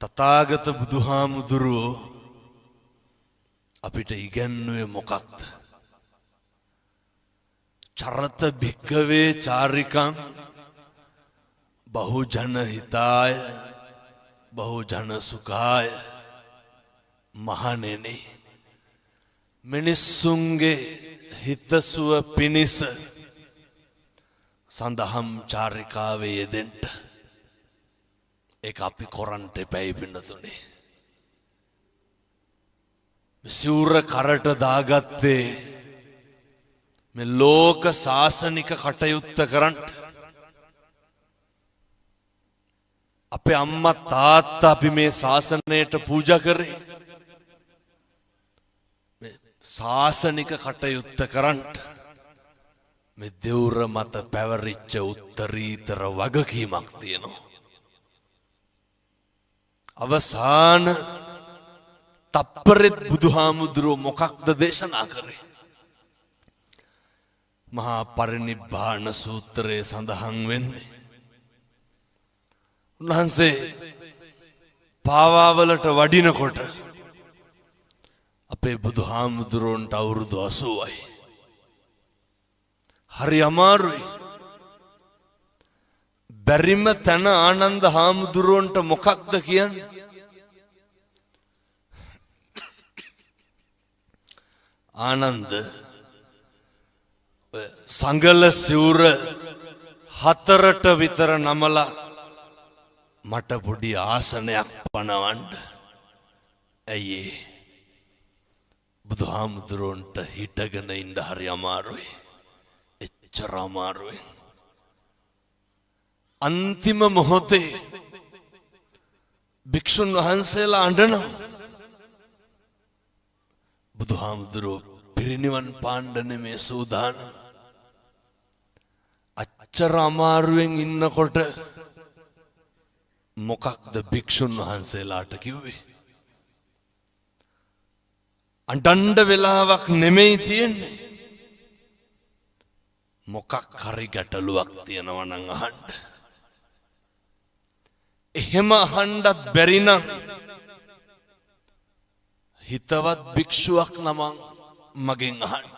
තථාගත බුදුහාමුදුරුවෝ අපිට ඉගැන්වුවේ මොකක්ද? චරත භික්ඛවේ චාරිකං බහුජන හිතාය බහුජන සුඛාය. මහණෙනි, මිනිස්සුන්ගේ හිතසුව පිණිස සඳහම් චාරිකාවේ යෙදෙන්න. ඒක අපි කොරන්ට එපැයි පින්නතුනේ. සිවුර කරට දාගත්තේ මේ ලෝක සාසනික කටයුත්ත කරන්න. අපේ අම්මා තාත්තා අපි මේ ශාසනයට පූජා කරේ මේ ශාසනික කටයුත්ත කරන්න. මේ දෙවුර මත පැවරිච්ච උත්තරීතර වගකීමක් තියෙනවා. අවසාන තප්පරෙත් බුදුහාමුදුරුවෝ මොකක්ද දේශනා කරේ? මහා පරිනිබ්බාන සූත්‍රයේ සඳහන් වෙන්නේ උන්වහන්සේ පාවාවලට වඩිනකොට අපේ බුදුහාමුදුරුවන්ට අවුරුදු 80යි. හරි අමාරුයි. බැරිම තැන ආනන්ද හාමුදුරුවන්ට මොකක්ද කියන්නේ? ආනන්ද සංගල සිවුර 4ට විතර නමලා මට පොඩි ආසනයක් පනවන්න. ඇයි බුදුහාමුදුරුවන්ට හිටගෙන ඉන්න හරි අමාරුයි. එච්චර අමාරුයි. අන්තිම මොහොතේ භික්ෂුන් වහන්සේලා අඬනවා. බුදුහාමුදුරුවෝ පිරිනිවන් පාන්න නෙමේ සූදානම්. අච්චර අමාරුවෙන් ඉන්නකොට මොකක්ද භික්ෂුන් වහන්සේලාට කිව්වේ? අඬන්න වෙලාවක් නෙමෙයි තියෙන්නේ. මොකක් හරි ගැටලුවක් තියෙනවා නම් අහන්න. එහෙම අහන්නත් බැරි නම් හිතවත් භික්ෂුවක් නමං මගෙන් අහන්න.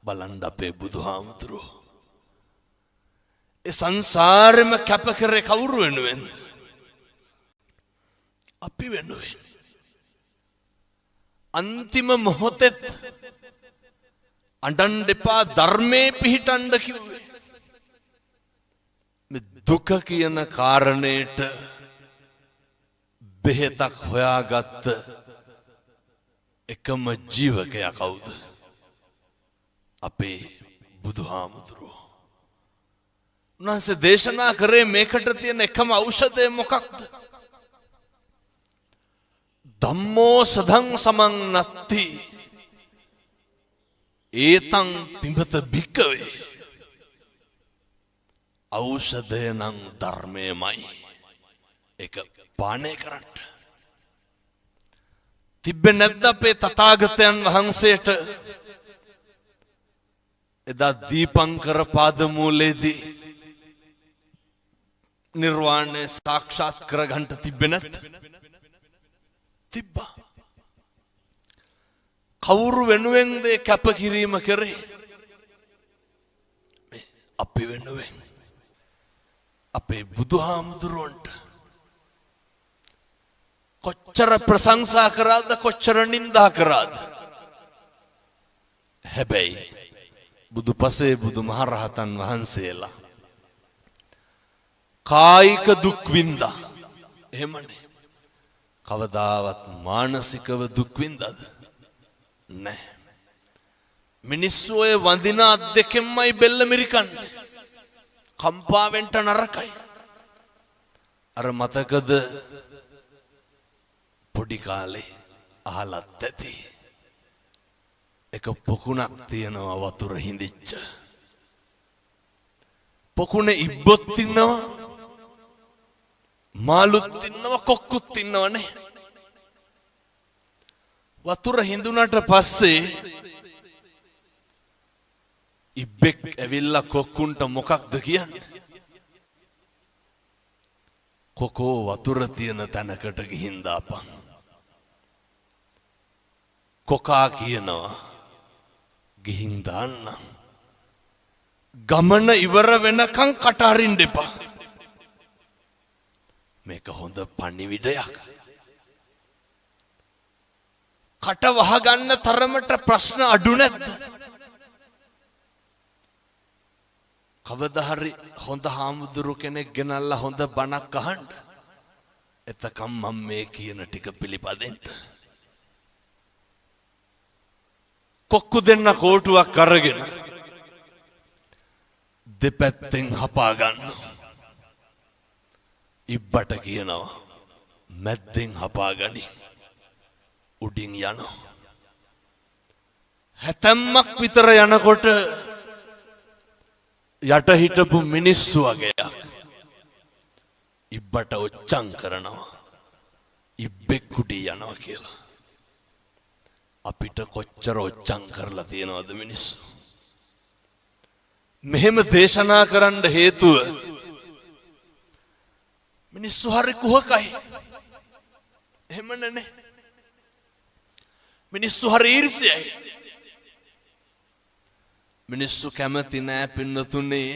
බලන්න අපේ බුදුහාමුදුරුවෝ ඒ සංසාරෙම කැප කරේ කවුරු වෙනුවෙන්ද? අපි වෙනුවෙන්. අන්තිම මොහොතෙත් අඬන්න එපා ධර්මයේ පිහිටන්න කිව්වේ. මේ දුක කියන කාරණේට බෙහෙතක් හොයාගත්ත එකම ජීවකයා කවුද? අපේ බුදුහාමුදුරුවෝ. උන්වහන්සේ දේශනා කරේ මේකට තියෙන එකම ඖෂධය මොකක්ද? ධම්මෝ සදං සමං නත්ති ඒතං පිඹත භික්කවේ. ඖෂධය නම් ධර්මයමයි. ඒක පානය කරන්න. තිබ්බේ නැද්ද අපේ තථාගතයන් වහන්සේට එදා දීපංකර පාදමූලයේදී නිර්වාණය සාක්ෂාත් කරගන්න තිබ්බේ නැත්? තිබ්බා. කවුරු වෙනුවෙන්ද කැපකිරීම කරේ? අපි වෙනුවෙන්. අපේ බුදුහාමුදුරුවන්ට කොච්චර ප්‍රශංසා කරාද කොච්චර නින්දා කරාද? හැබැයි බුදුපසේ බුදුමහරහතන් වහන්සේලා කායික දුක් විඳා. එහෙමනේ. කවදාවත් මානසිකව දුක් විඳාද? නැහැ. මිනිස්සු ඔය වඳින අත් දෙකෙන්මයි බෙල්ල මිරිකන්නේ. කම්පාවෙන්ට නරකයි. අර මතකද පොඩි කාලේ අහලත් ඇති. එක පොකුණක් තියෙනවා වතුර හිඳිච්ච. පොකුණේ ඉබ්බොත් ඉන්නවා, මාළුත් ඉන්නවා, කොක්කුත් ඉන්නවනේ. වතුර හිඳුනට පස්සේ ඉබ්බෙක් ඇවිල්ලා කොක්කුන්ට මොකක්ද කියන්නේ? කොකෝ වතුර තියෙන තැනකට ගිහින් දාපන්. කොකා කියනවා ගිහින් දාන්න. ගමන ඉවර වෙනකන් කට අරින්න එපා. මේක හොඳ පණිවිඩයක්. කට වහගන්න තරමට ප්‍රශ්න අඩු නැද්ද? කවදා හරි හොඳ හාමුදුරු කෙනෙක් ගෙනල්ලා හොඳ බණක් අහන්න. එතකම් මම මේ කියන ටික පිළිපදින්න. කොක්කු දෙන්න කෝටුවක් අරගෙන දෙපැත්තෙන් හපා ගන්නවා. ඉබ්බට කියනවා මැද්දෙන් හපා ගනි. උඩින් යනවා. හැතැම්මක් විතර යනකොට යට හිටපු මිනිස්සු වගේයක් ඉබ්බට ඔච්චම් කරනවා. ඉබ්බෙක් උඩින් යනවා කියලා. අපිට කොච්චර ඔච්චම් කරලා තියෙනවද මිනිස්සු? මෙහෙම දේශනා කරන්න හේතුව මිනිස්සු හරි කුහකයි. එහෙම නේ. මිනිස්සු හරි ඊර්ෂ්‍යයි. මිනිස්සු කැමති නෑ පින්නතුනේ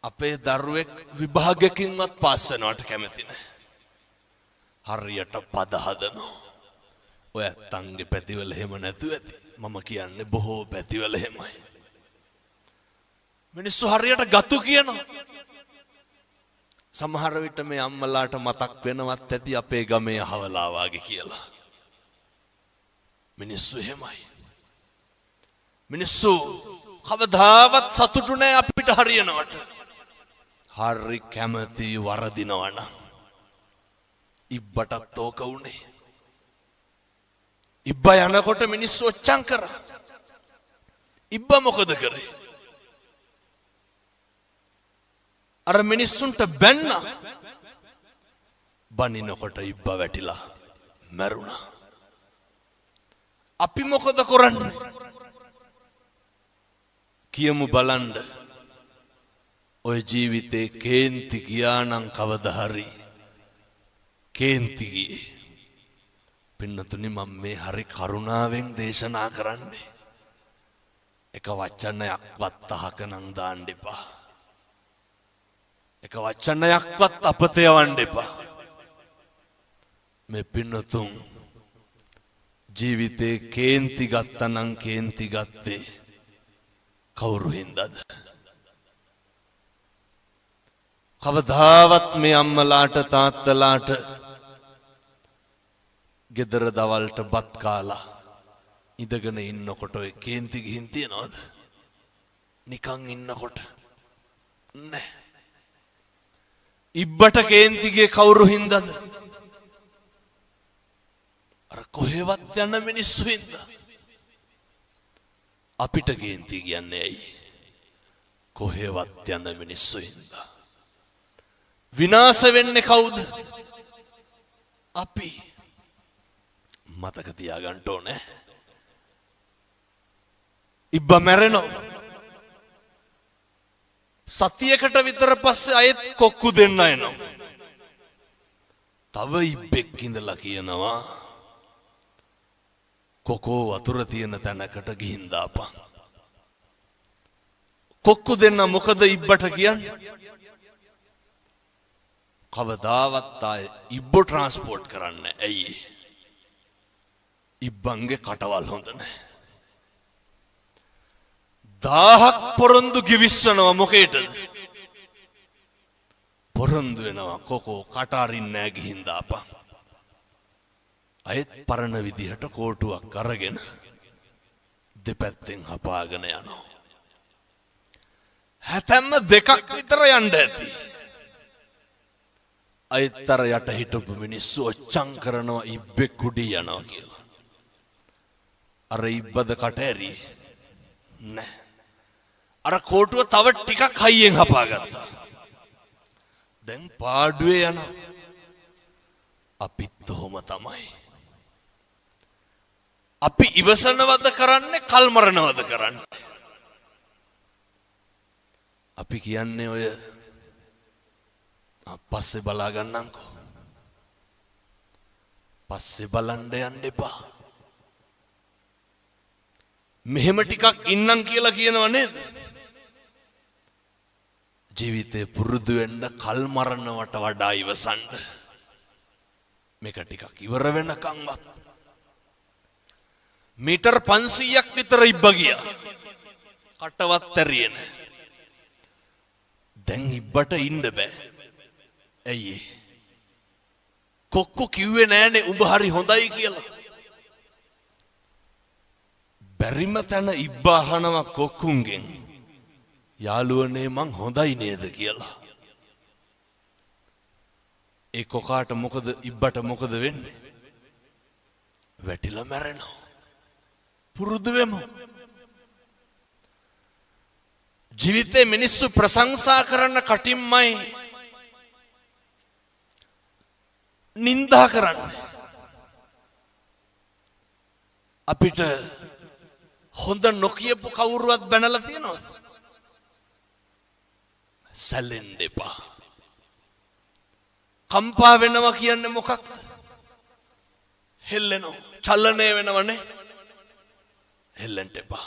අපේ දරුවෙක් විභාගකින්වත් පාස් වෙනවට කැමති නෑ. හරියට පද හදනවා. ඔය ඇත්තන්ගේ පැතිවල එහෙම නැතුව ඇති. මම කියන්නේ බොහෝ පැතිවල එහෙමයි. මිනිස්සු හරියට ගතු කියනවා. සමහර විට මේ අම්මලාට මතක් වෙනවත් ඇති අපේ ගමේ අහවලා වාගේ කියලා. මිනිස්සු එහෙමයි. මිනිස්සු කවදාවත් සතුටු නැහැ අපිට හරියනවට. හරි කැමති වරදිනවා නම්. ඉබ්බටත් ඕක උනේ. ඉබ්බා යනකොට මිනිස්සු ඔච්චම් කරා. ඉබ්බා මොකද කරේ? අර මිනිස්සුන්ට බැන්න. බනිනකොට ඉබ්බා වැටිලා මැරුණා. අපි මොකද කරන්නේ? කියමු බලන්න. ඔය ජීවිතේ කේන්ති ගියා නම් කවදා හරි කේන්ති ගියේ. පින්නතුනි මම මේ හරි කරුණාවෙන් දේශනා කරන්නේ. එක වචනයක්වත් අහක නම් දාන්න එපා. එක වචනයක්වත් අපත යවන්න එපා. මේ පින්නතුන් ජීවිතේ කේන්ති ගත්තා නම් කේන්ති ගත්තේ කවුරු හින්දාද? කවදාවත් මේ අම්මලාට තාත්තලාට ගෙදර දවල්ට බත් කාලා ඉඳගෙන ඉන්නකොට ඔය කේන්ති ගිහින් තියනවද? නිකන් ඉන්නකොට නෑ. ඉබ්බට කේන්තිගේ කවුරු හින්දාද? අර කොහෙවත් යන මිනිස්සු හින්දා. අපිට කේන්ති කියන්නේ ඇයි? කොහෙවත් යන මිනිස්සු හින්දා. විනාශ වෙන්නේ කවුද? අපි. මතක තියාගන්න ඕනේ. ඉබ්බා මැරෙනවා. සතියකට විතර පස්සේ අයත් කොක්කු දෙන්න එනවා. තව ඉබ්බෙක් ඉඳලා කියනවා කොකෝ වතුර තියෙන තැනකට ගිහින් දාපන්. කොක්කු දෙන්න මොකද ඉබ්බට කියන්නේ? කවදාවත් ආයේ ඉබ්බෝ ට්‍රාන්ස්පෝර්ට් කරන්නේ ඇයි? ඉබ්බන්ගේ කටවල් හොඳ නැහැ. 1000ක් පොරොන්දු ගිවිස්සනවා මොකේටද? පොරොන්දු වෙනවා කොකෝ කට අරින්නේ නැහැ ගිහින් දාපන්. අයත් පරණ විදිහට කෝටුවක් අරගෙන දෙපැත්තෙන් හපාගෙන යනවා. හැතැම්ම දෙකක් විතර යන්න ඇති. අයත්තර යට හිටපු මිනිස්සු ඔච්චම් කරනවා ඉබ්බෙක් උඩින් යනවා කියලා. අර ඉබ්බද කට ඇරි නෑ. අර කෝටුව තව ටිකක් හයියෙන් හපාගත්තා. දැන් පාඩුවේ යනවා. අපිත් ඔහොම තමයි. අපි ඉවසනවද කරන්නේ කල්මරනවද කරන්නේ? අපි කියන්නේ ඔය පස්සේ බලා ගන්නම්කෝ. පස්සේ බලන්න යන්න එපා. මෙහෙම ටිකක් ඉන්නම් කියලා කියනව නේද? ජීවිතේ පුරුදු වෙන්න කල් මරනවට වඩා ඉවසන්න. මේක ටිකක් ඉවර වෙනකන්වත් මීටර් 500ක් විතර ඉබ්බ ගියා. කටවත් ඇරියෙන. දැන් ඉබ්බට ඉන්න බෑ. ඇයි? කොක්කෝ කිව්වේ නෑනේ උඹ හරි හොඳයි කියලා. බැරිම තැන ඉබ්බ අහනවා කොක්කුන්ගෙන් යාළුවනේ මං හොඳයි නේද කියලා. ඒ කොකාට මොකද ඉබ්බට මොකද වෙන්නේ? වැටිලා මැරෙනවා. පුරුදු වෙමු. ජීවිතේ මිනිස්සු ප්‍රශංසා කරන්න කටින්මයි නින්දා කරන්නේ. අපිට හොඳ නොකියපු කවුරුවත් බැනලා තියෙනවද? සැලෙන්න එපා. කම්පා වෙනවා කියන්නේ මොකක්ද? හෙල්ලෙනවා. චලනය වෙනවනේ. හෙල්ලෙන්න එපා.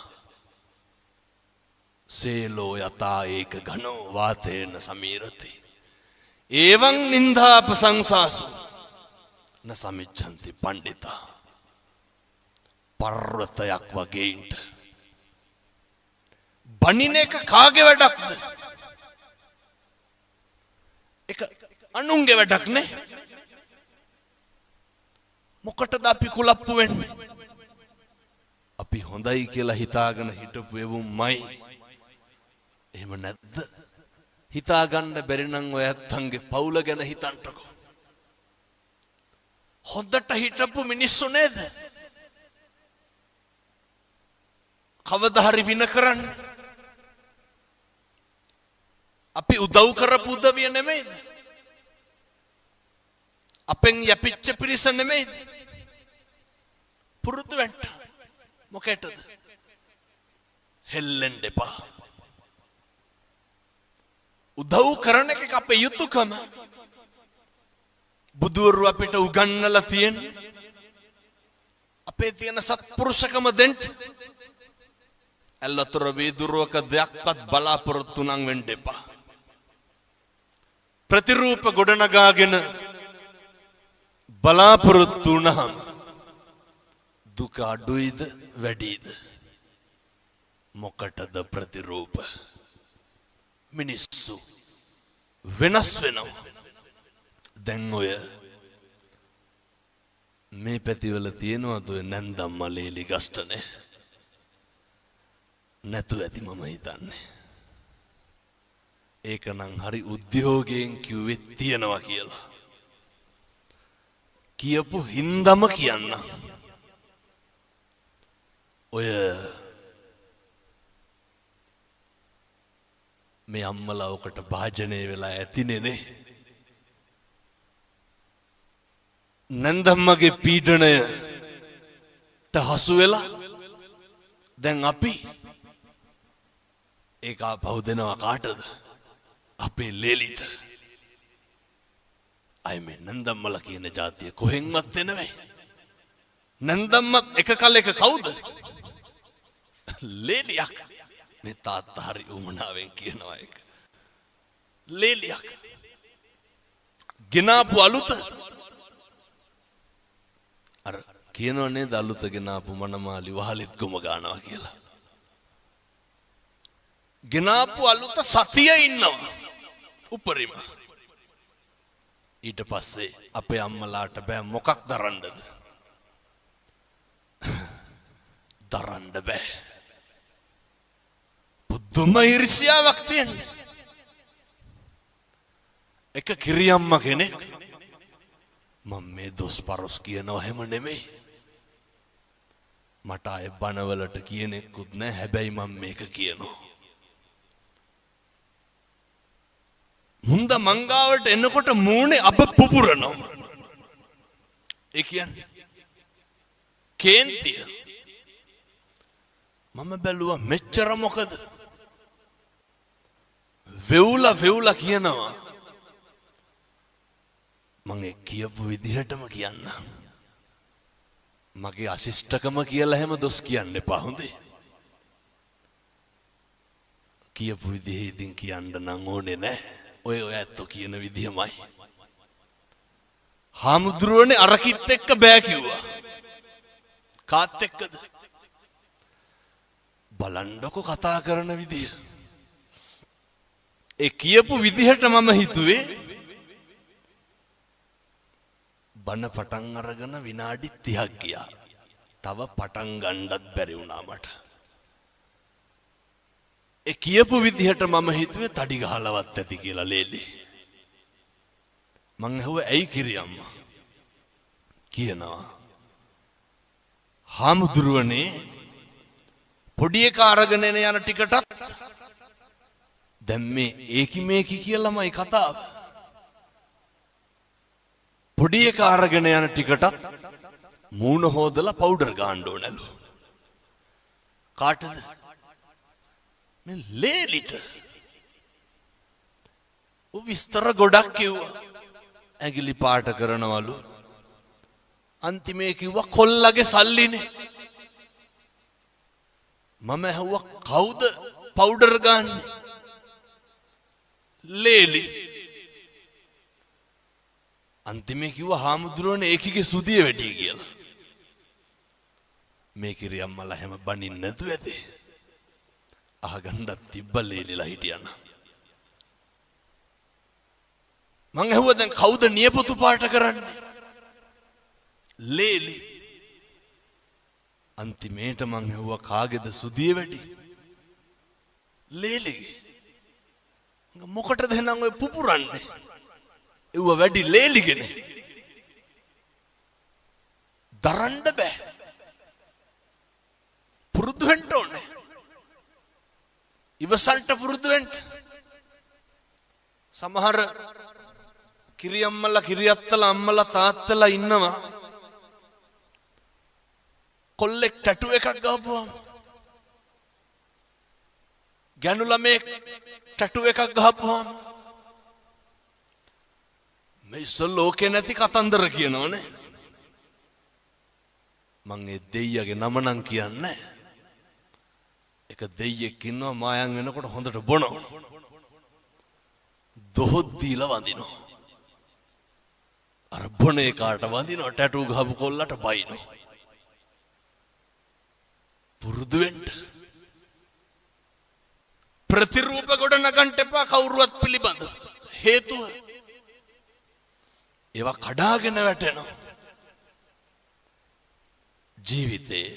සේලෝ යතා ඒක ඝනෝ වාතේන සමීරති. එවං නින්දා ප්‍රශංසාසු න සමිච්ඡන්ති පණ්ඩිතා. පර්වතයක් වගේට බණින එක කාගේ වැඩක්ද? එක අනුන්ගේ වැඩක් නේ. මොකටද අපි කුලප්පු වෙන්නේ? අපි හොඳයි කියලා හිතාගෙන හිටපු එවුම්මයි. එහෙම නැද්ද? හිතාගන්න බැරි නම් ඔය ඇත්තන්ගේ පවුල ගැන හිතන්නකෝ. හොඳට හිටපු මිනිස්සු නේද? කවදා හරි වින කරන්න. අපි උදව් කරපු උදවිය නෙමෙයිද? අපෙන් යපිච්ච පිරිස නෙමෙයිද? පුරුදු වෙන්න. මොකටද? හෙල්ලෙන්න එපා. උදව් කරන එක අපේ යුතුයකම. බුදුවරු අපිට උගන්වලා තියෙන්නේ අපේ තියෙන සත්පුරුෂකම දෙන්න. ඇල්ලතර වේදුරුවක දෙයක්වත් බලාපොරොත්තු නම් වෙන්න එපා. ප්‍රතිරූප ගොඩනගාගෙන බලාපොරොත්තු වුණාම දුක අඩුයිද වැඩිද? මොකටද ප්‍රතිරූප? මිනිස්සු වෙනස් වෙනවා. දැන් ඔය මේ පැතිවල තියෙනවද ඔය නැන්දම් මලේලි ගස්ටනේ? නැතු ඇති මම හිතන්නේ. ඒක නම් හරි උද්‍යෝගයෙන් කිව්වෙත් තියනවා කියලා. කියපු හින්දම කියන්න. ඔය මේ අම්මලා ඔකට භාජනය වෙලා ඇතිනේ නේ. නන්දම්මගේ පීඩණයට හසු වෙලා දැන් අපි ඒක ආපහු දෙනවා කාටද? අපේ ලේලිට. අය මේ නන්දම්මලා කියන જાතිය කොහෙන්වත් එනවයි. නන්දම්මත් එක කලෙක කවුද? ලේලියක්. මේ තාත්තා හරි උමනාවෙන් කියනවා ඒක. ලේලියක්. ගෙනාපු අලුත අර කියනවා නේද අලුත ගෙනාපු මනමාලි වහලෙත් ගොම ගන්නවා කියලා. ගෙනාපු අලුත සතිය ඉන්නවා උපරිම. ඊට පස්සේ අපේ අම්මලාට බෑ මොකක් දරන්නද? දරන්න බෑ. පුදුම ඊර්ෂ්‍යාවක් තියෙනවා. එක කිරියම්ම කෙනෙක් මම මේ දොස් පරොස් කියනවා හැම නෙමෙයි. මට ආයේ බනවලට කියනෙකුත් නෑ. හැබැයි මම මේක කියනවා. මුන්ද මංගාවට එනකොට මූණේ අබ පුපුරනවා. ඒ කියන්නේ කේන්තිය. මම බැලුවා මෙච්චර මොකද? වෙවුලා කියනවා මම කියපු විදිහටම කියන්න. මගේ අශිෂ්ටකම කියලා හැම දොස් කියන්න එපා හොඳේ. කියපු විදිහේ ඉතින් කියන්න නම් ඕනේ නැහැ. ඔය ඇත්තෝ කියන විදිහමයි. හාමුදුරුවනේ අරකිත් එක්ක බෑ කිව්වා. කාත් එක්කද? බලන්නකො කතා කරන විදිහ. ඒ කියපු විදිහට මම හිතුවේ බණ පටන් අරගෙන විනාඩි 30ක් ගියා. තව පටන් ගන්නවත් බැරි වුණා මට. ඒ කියපු විදිහට මම හිතුවේ තඩි ගහලවත් ඇති කියලා ලේලි. මං ඇහුවා ඇයි කිරියම්මා? කියනවා හාමුදුරුවනේ පොඩි එක අරගෙන යන ටිකටත් දැන් මේ ඒකි මේකි කියලාමයි කතාව. පොඩි එක අරගෙන යන ටිකටත් මූණ හොදලා පවුඩර් ගන්න ඕනලු. කාටද? මේ ලේලිට. ඔව් විස්තර ගොඩක් කිව්වා. ඇඟිලි පාට කරනවලු. අන්තිමේ කිව්වා කොල්ලගේ සල්ලිනේ. මම ඇහුවා කවුද පවුඩර් ගන්නේ? ලේලි. අන්තිමේ කිව්වා හාමුදුරුවනේ ඒකිගේ සුදිය වැඩි කියලා. මේ කිරියම්මලා හැම බනින්න නැතුව ඇති. අහගන්නත් තිබ්බ ලේලිලා හිටියන. මං ඇහුවා දැන් කවුද නියපොතු පාට කරන්නේ? ලේලි. අන්තිමේට මං ඇහුවා කාගේද සුදිය වැඩි? ලේලිගේ. මොකටද එහෙනම් ඔය පුපුරන්නේ? ඒව වැඩි ලේලිගනේ. දරන්න බෑ. පුරුදු වෙන්න ඕනේ. ඉවසන්ට පුරුදු වෙන්න. සමහර කිරියම්මලා කිරියත්තලා අම්මලා තාත්තලා ඉන්නවා. කොල්ලෙක් ටැටු එකක් ගහපුවාම ගෑනු ළමෙක් ටැටු එකක් ගහපුවාම මේ ලෝකේ නැති කතන්දර කියනවනේ. මං ඒ දෙයියගේ නම නම් කියන්නේ. එක දෙයියෙක් ඉන්නවා මායම් වෙනකොට හොඳට බොනවා. දොහොත් දීලා වඳිනවා. අර බොන එකාට වඳිනවා ටැටු ගහපු කොල්ලට බයිනවා. පුරුදු වෙන්න. ප්‍රතිරූප ගොඩ නගන්න එපා කවුරුවත් පිළිබඳ. හේතුව ඒවා කඩාගෙන වැටෙනවා. ජීවිතේ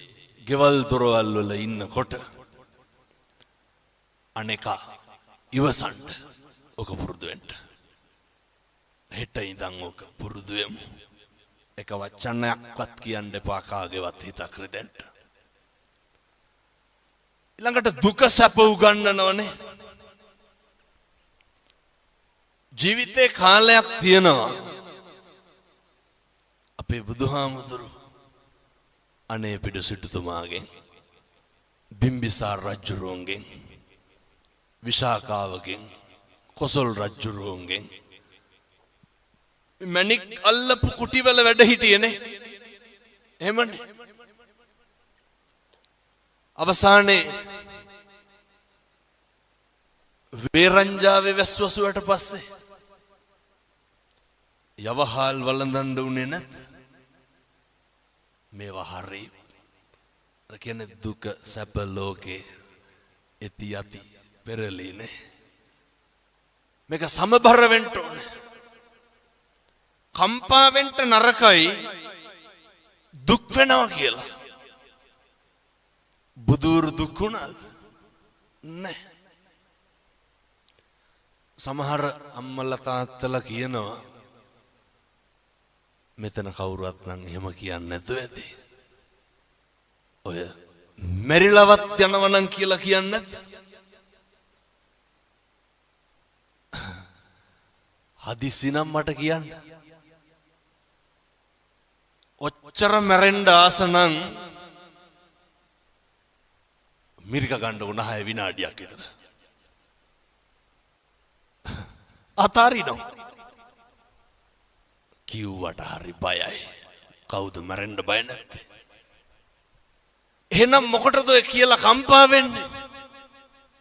ගෙවල් දොරවල් වල ඉන්නකොට අනේකා ඉවසන්න ඔක පුරුදු වෙන්න. හෙට ඉඳන් ඔක පුරුදු වෙමු. එක වචනයක්වත් කියන්න එපා කාගේවත් හිතක් රිදෙන්න. ඊළඟට දුක සැප උගන්නනවනේ. ජීවිතේ කාලයක් තියෙනවා. අපේ බුදුහාමුදුරු අනේ පිට සිටුතුමාගෙන් බිම්බිසාර රජුරුවන්ගෙන් විශාකාවගෙන් කොසල් රජුරුවන්ගෙන් මණික් අල්ලපු කුටිවල වැඩ හිටියේනේ. එහෙමනේ. අවසානයේ වේරංජාවේ වැස්වසුවට පස්සේ යවහල් වළඳන්න උනේ නැත්. මේවා හරි. අර කියන්නේ දුක සැප ලෝකේ ඇති යති පෙරලීනේ. මේක සමබර වෙන්න ඕනේ. කම්පා වෙන්න නරකයි දුක් වෙනවා කියලා. බුදුරු දුක් වුණාද? නැහැ. සමහර අම්මලා තාත්තලා කියනවා මෙතන කවුරුවත් නම් එහෙම කියන්නේ නැතුව ඇති. ඔය මෙරිලවත් යනවා නම් කියලා කියන්නේ නැද්ද? හදිසි නම් මට කියන්න. ඔච්චර මැරෙන්න ආස නම් මිරික ගන්න උන 6 විනාඩියක් විතර. අතාරිනවා. කිව්වට හරි බයයි. කවුද මැරෙන්න බය නැත්තේ? එහෙනම් මොකටද ඔය කියලා කම්පා වෙන්නේ?